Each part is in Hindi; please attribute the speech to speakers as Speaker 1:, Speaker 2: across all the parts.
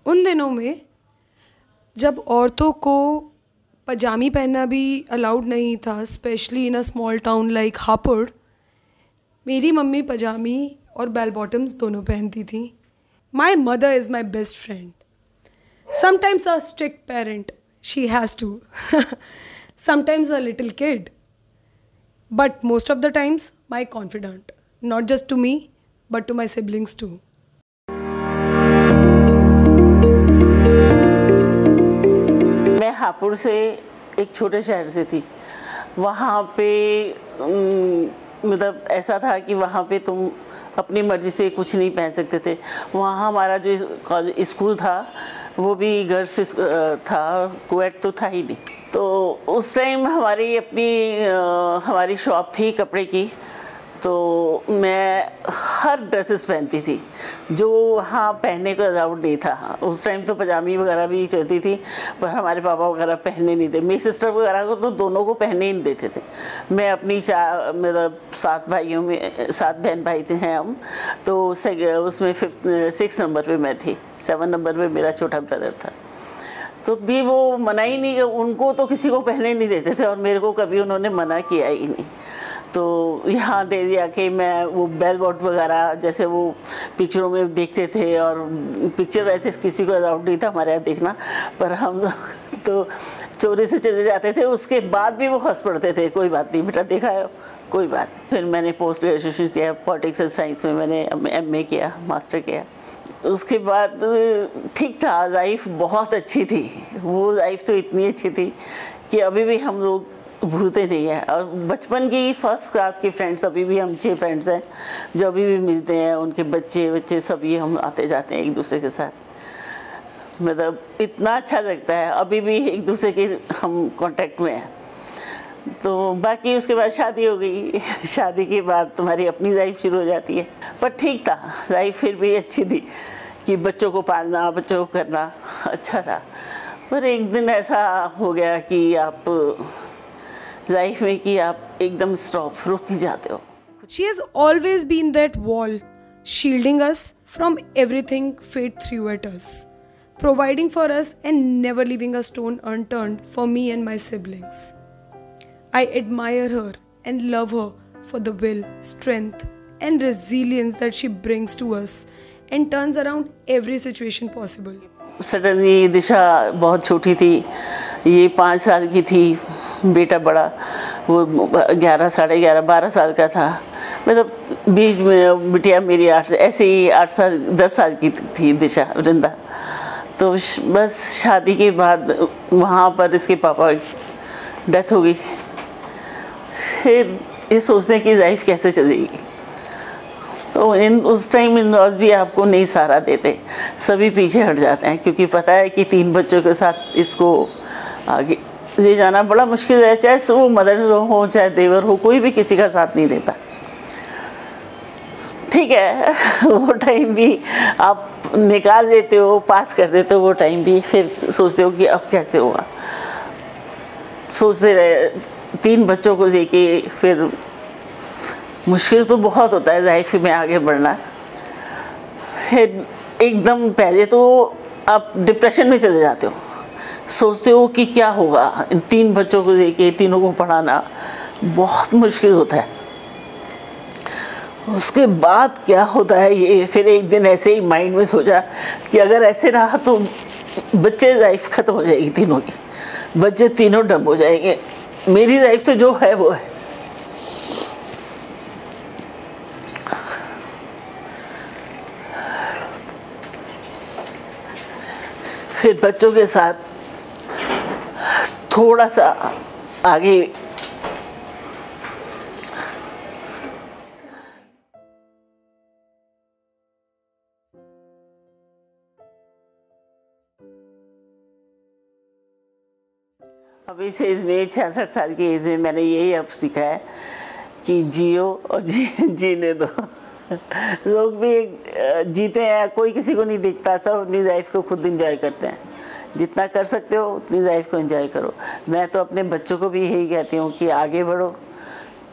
Speaker 1: उन दिनों में जब औरतों को पजामी पहनना भी अलाउड नहीं था, specially in a small town like Hapur, मेरी मम्मी पजामी और बेल बॉटम्स दोनों पहनती थी। My mother is my best friend, sometimes a strict parent, she has to, sometimes a little kid, but most of the times my confidant, not just to me but to my siblings too.
Speaker 2: मैं हापुड़ से एक छोटे शहर से थी। वहाँ पे मतलब ऐसा था कि वहाँ पे तुम अपनी मर्ज़ी से कुछ नहीं पहन सकते थे। वहाँ हमारा जो स्कूल था वो भी गर्ल्स था, कोएड तो था ही नहीं। तो उस टाइम हमारी शॉप थी कपड़े की, तो मैं हर ड्रेसेस पहनती थी जो वहाँ पहनने को अलाउड नहीं था। उस टाइम तो पजामी वगैरह भी चलती थी, पर हमारे पापा वगैरह पहनने नहीं थे। मेरी सिस्टर वगैरह को तो दोनों को पहनने ही नहीं देते थे। मैं अपनी मतलब 7 भाइयों में 7 बहन भाई थे हैं हम, तो उसमें 6 नंबर पे मैं थी, 7 नंबर पे मेरा छोटा ब्रदर था। तो भी वो मना ही नहीं, उनको तो किसी को पहनने नहीं देते थे और मेरे को कभी उन्होंने मना किया ही नहीं। तो यहाँ डेली आके मैं वो बेल बॉट वगैरह जैसे वो पिक्चरों में देखते थे, और पिक्चर वैसे किसी को अलाउड नहीं था हमारे यहाँ देखना, पर हम तो चोरी से चले जाते थे। उसके बाद भी वो हंस पड़ते थे, कोई बात नहीं बेटा, देखा है कोई बात। फिर मैंने पोस्ट ग्रेजुएशन किया, पॉलिटिक्स एंड साइंस में मैंने MA किया, मास्टर किया। उसके बाद ठीक था, लाइफ बहुत अच्छी थी। वो लाइफ तो इतनी अच्छी थी कि अभी भी हम लोग भूलते नहीं हैं। और बचपन की फर्स्ट क्लास के फ्रेंड्स अभी भी हम 6 फ्रेंड्स हैं जो अभी भी मिलते हैं। उनके बच्चे सभी हम आते जाते हैं एक दूसरे के साथ। मतलब इतना अच्छा लगता है, अभी भी एक दूसरे के हम कांटेक्ट में हैं। तो बाकी उसके बाद शादी हो गई। शादी के बाद तुम्हारी अपनी लाइफ शुरू हो जाती है। पर ठीक था, लाइफ फिर भी अच्छी थी कि बच्चों को पालना, बच्चों को करना अच्छा था। पर एक दिन ऐसा हो गया कि आप लाइफ में कि आप एकदम रुक ही जाते हो।
Speaker 1: She has always been that wall, shielding us from everything fate threw at us, providing for us and never leaving a stone unturned for me and my siblings. I admire her and love her for the will, strength and resilience that she brings to us and turns around every situation possible.
Speaker 2: Suddenly Disha बहुत छोटी थी, ये 5 साल की थी, बेटा बड़ा वो 11, साढ़े 11, 12 साल का था। मतलब बीच में बिटिया मेरी 8 ऐसे ही 8 साल 10 साल की थी दिशा, वृंदा। तो बस शादी के बाद वहाँ पर इसके पापा की डेथ हो गई। फिर ये सोचते हैं कि लाइफ कैसे चलेगी। तो उस टाइम इन-लॉज भी आपको नहीं सहारा देते, सभी पीछे हट जाते हैं, क्योंकि पता है कि 3 बच्चों के साथ इसको आगे ले जाना बड़ा मुश्किल है। चाहे वो मदर इन लॉ हो, चाहे देवर हो, कोई भी किसी का साथ नहीं देता। ठीक है, वो टाइम भी आप निकाल देते हो, पास कर देते हो वो टाइम भी, फिर सोचते हो कि अब कैसे होगा। सोचते रहे 3 बच्चों को लेके, फिर मुश्किल तो बहुत होता है लाइफ में आगे बढ़ना। फिर एकदम पहले तो आप डिप्रेशन में चले जाते हो, सोचते हो कि क्या होगा। इन 3 बच्चों को लेके, तीनों को पढ़ाना बहुत मुश्किल होता है। उसके बाद क्या होता है ये, फिर एक दिन ऐसे ही माइंड में सोचा कि अगर ऐसे रहा तो बच्चे लाइफ ख़त्म हो जाएगी, तीनों की, बच्चे तीनों डम हो जाएंगे। मेरी लाइफ तो जो है वो है। फिर बच्चों के साथ थोड़ा सा आगे अब इस एज में 66 साल की एज में मैंने यही अब सीखा है कि जियो और जीने दो। लोग भी जीते हैं, कोई किसी को नहीं दिखता, सब अपनी लाइफ को खुद एंजॉय करते हैं। जितना कर सकते हो उतनी लाइफ को एंजॉय करो। मैं तो अपने बच्चों को भी यही कहती हूँ कि आगे बढ़ो,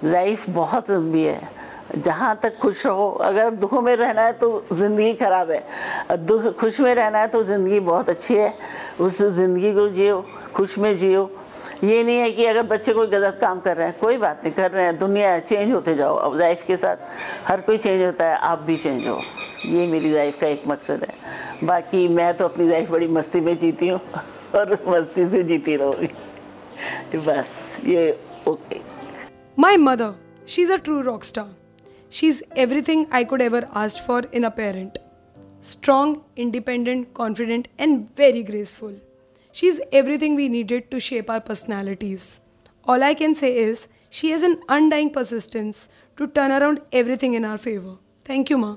Speaker 2: लाइफ बहुत लंबी है। जहाँ तक खुश रहो। अगर दुखों में रहना है तो ज़िंदगी ख़राब है, दुख खुश में रहना है तो ज़िंदगी बहुत अच्छी है। उस ज़िंदगी को जियो, खुश में जियो। ये नहीं है कि अगर बच्चे कोई गलत काम कर रहे हैं, कोई बात नहीं, कर रहे हैं, दुनिया है, चेंज होते जाओ। अब लाइफ के साथ हर कोई चेंज होता है, आप भी चेंज हो। ये मेरी लाइफ का एक मकसद है। बाकी मैं तो अपनी लाइफ बड़ी मस्ती में जीती हूँ और मस्ती से जीती रहूँगी बस। ये okay.
Speaker 1: My mother, she's a true rock star. She's everything I could ever ask for in a parent. Strong, independent, confident, and very graceful. She's everything we needed to shape our personalities. All I can say is she has an undying persistence to turn around everything in our favor. Thank you, Ma.